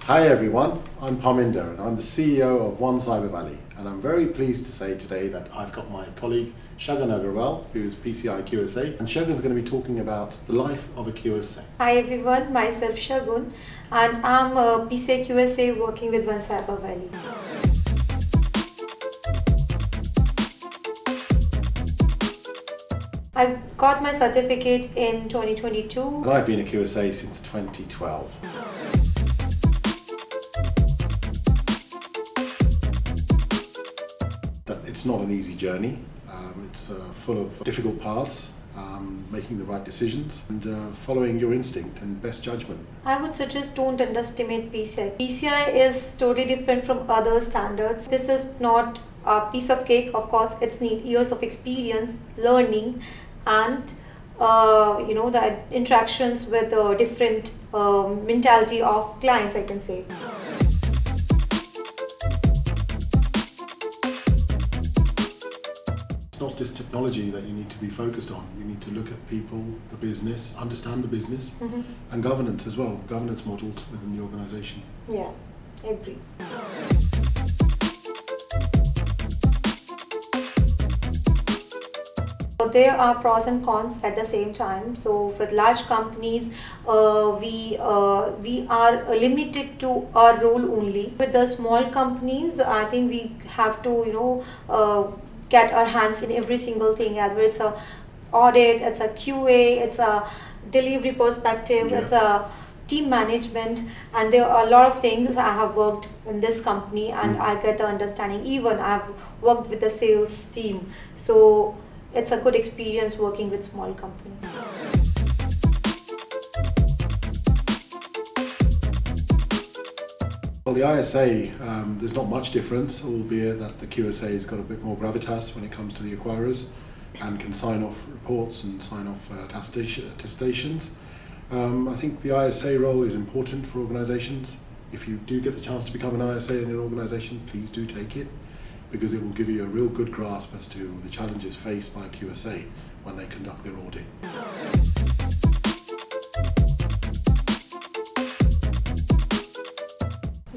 Hi everyone, I'm Parminder and I'm the CEO of One Cyber Valley, and I'm very pleased to say today that I've got my colleague Shagun Agarwal, who is PCI QSA, and Shagun's going to be talking about the life of a QSA. Hi everyone, myself Shagun, and I'm a PCI QSA working with One Cyber Valley. I got my certificate in 2022. And I've been a QSA since 2012. It's not an easy journey. It's full of difficult paths, making the right decisions and following your instinct and best judgment. I would suggest don't underestimate PCI. PCI is totally different from other standards. This is not a piece of cake. Of course, it's need years of experience, learning, and the interactions with different mentality of clients, I can say. It's not just technology that you need to be focused on. You need to look at people, the business, understand the business, and governance as well, governance models within the organisation. Yeah, I agree. There are pros and cons at the same time. So with large companies, we are limited to our role only. With the small companies, I think we have to get our hands in every single thing, whether it's a audit, it's a QA, it's a delivery perspective, it's a team management, and there are a lot of things. I have worked in this company and I get the understanding. Even I've worked with the sales team, so it's a good experience working with small companies. Well, the ISA, there's not much difference, albeit that the QSA has got a bit more gravitas when it comes to the acquirers and can sign off reports and sign off attestations. I think the ISA role is important for organisations. If you do get the chance to become an ISA in an organisation, please do take it, because it will give you a real good grasp as to the challenges faced by QSA when they conduct their audit.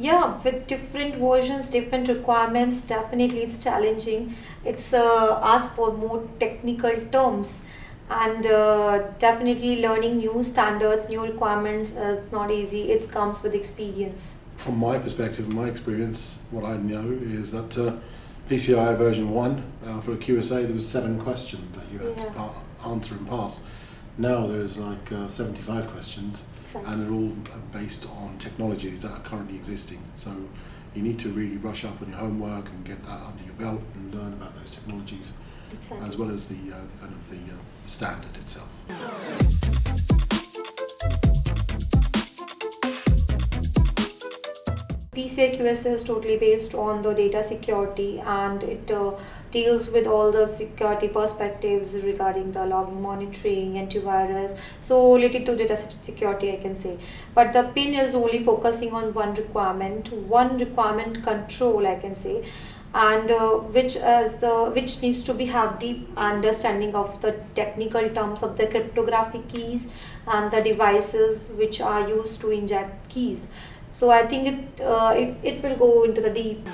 Yeah, with different versions, different requirements, definitely it's challenging. It's asked for more technical terms, and definitely learning new standards, new requirements is not easy. It comes with experience. From my perspective and my experience, what I know is that PCI version 1 for a QSA, there was 7 questions that you had to answer and pass. Now there's like 75 questions, and they're all based on technologies that are currently existing. So you need to really brush up on your homework and get that under your belt and learn about those technologies, as well as the kind of the standard itself. PCI QSA is totally based on the data security, and it deals with all the security perspectives regarding the logging, monitoring, antivirus, so related to data security, I can say. But the PIN is only focusing on one requirement control, I can say, and which needs to have deep understanding of the technical terms of the cryptographic keys and the devices which are used to inject keys. So I think it will go into the deep.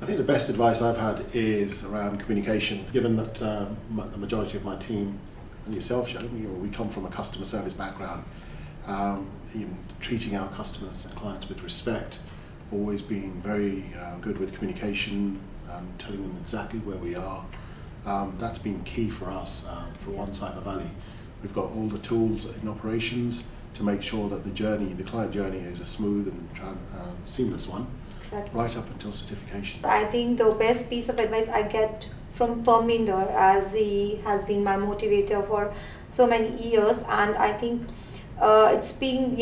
I think the best advice I've had is around communication. Given that the majority of my team and yourself, Shagun, we come from a customer service background, treating our customers and clients with respect, always being very good with communication, telling them exactly where we are. That's been key for us for One Cyber Valley. We've got all the tools in operations to make sure that the client journey is a smooth and seamless one, right up until certification. I think the best piece of advice I get from Parminder, as he has been my motivator for so many years, and I think it's been,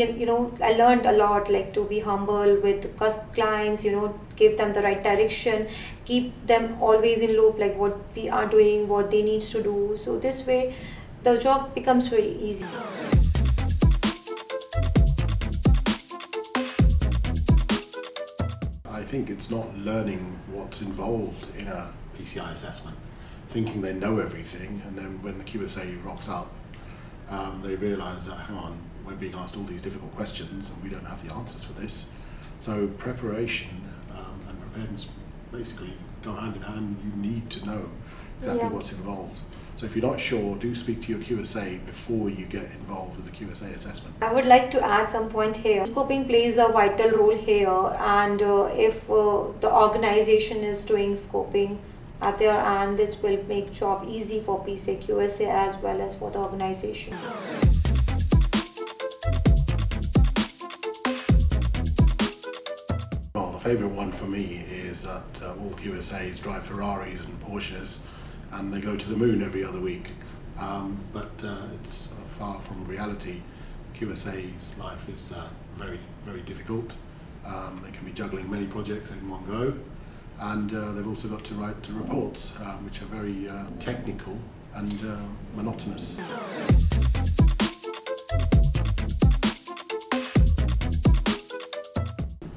I learned a lot, like to be humble with clients, give them the right direction, keep them always in loop, like what we are doing, what they need to do. So this way, the job becomes very easy. I think it's not learning what's involved in a PCI assessment, thinking they know everything, and then when the QSA rocks up, they realise that, hang on, we're being asked all these difficult questions and we don't have the answers for this. So preparation and preparedness basically go hand in hand. You need to know exactly what's involved. So if you're not sure, do speak to your QSA before you get involved with the QSA assessment. I would like to add some point here. Scoping plays a vital role here, and if the organization is doing scoping at their end, this will make job easy for PCI QSA as well as for the organization. Well, the favourite one for me is that all QSAs drive Ferraris and Porsches and they go to the moon every other week. But it's far from reality. QSA's life is very, very difficult. They can be juggling many projects in one go, and they've also got to write reports which are very technical and monotonous.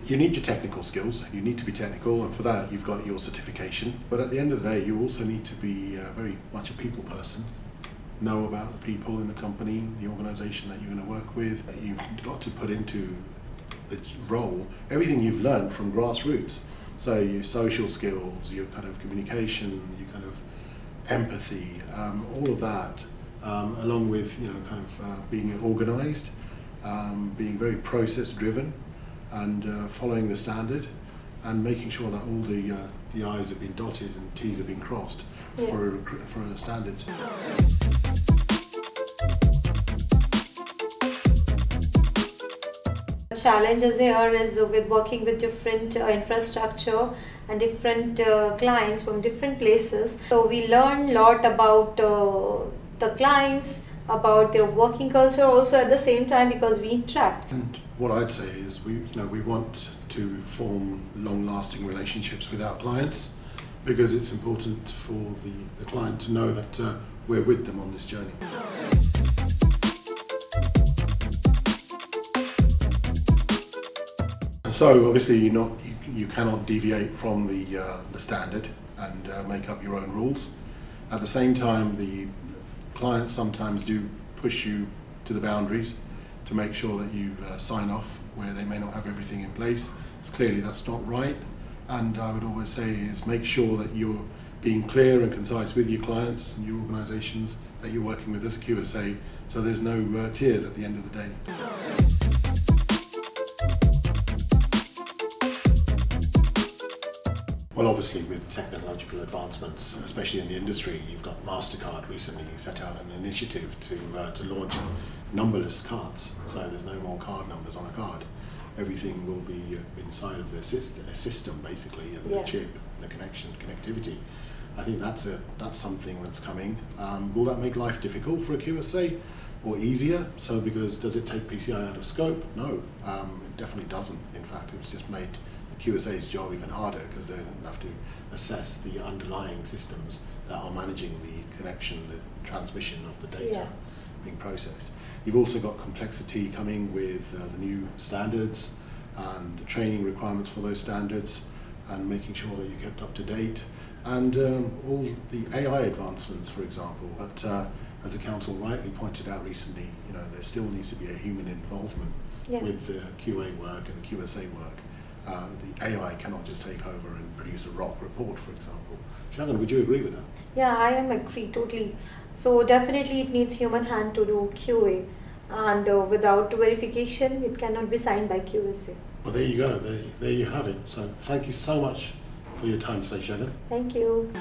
You need your technical skills, you need to be technical, and for that you've got your certification. But at the end of the day, you also need to be very much a people person, know about the people in the company, the organisation that you're going to work with, that you've got to put into the role everything you've learned from grassroots. So your social skills, your kind of communication, your kind of empathy, all of that, along with being organised, being very process driven, and following the standard, and making sure that all the I's have been dotted and T's have been crossed for a standard. The challenges here is with working with different infrastructure and different clients from different places. So we learn a lot about the clients, about their working culture also at the same time, because we interact. And what I'd say is we want to form long-lasting relationships with our clients, because it's important for the client to know that we're with them on this journey. So obviously you cannot deviate from the standard and make up your own rules. At the same time, the clients sometimes do push you to the boundaries to make sure that you sign off where they may not have everything in place. Clearly that's not right, and I would always say is make sure that you're being clear and concise with your clients and your organisations that you're working with as a QSA, so there's no tears at the end of the day. Well, obviously with technological advancements, especially in the industry, you've got MasterCard recently set out an initiative to launch numberless cards. So there's no more card numbers on a card. Everything will be inside of the system basically, and the chip, the connectivity. I think that's something that's coming. Will that make life difficult for a QSA or easier? So because does it take PCI out of scope? No, it definitely doesn't. In fact, it's just made QSA's job even harder, because they don't have to assess the underlying systems that are managing the connection, the transmission of the data being processed. You've also got complexity coming with the new standards and the training requirements for those standards, and making sure that you're kept up to date, and all the AI advancements, for example. But as the council rightly pointed out recently, there still needs to be a human involvement with the QA work and the QSA work. The AI cannot just take over and produce a rock report, for example. Shagun, would you agree with that? Yeah, I am agree totally. So definitely it needs human hand to do QA, and without verification it cannot be signed by QSA. Well, there you go. There you have it. So thank you so much for your time today, Shagun. Thank you.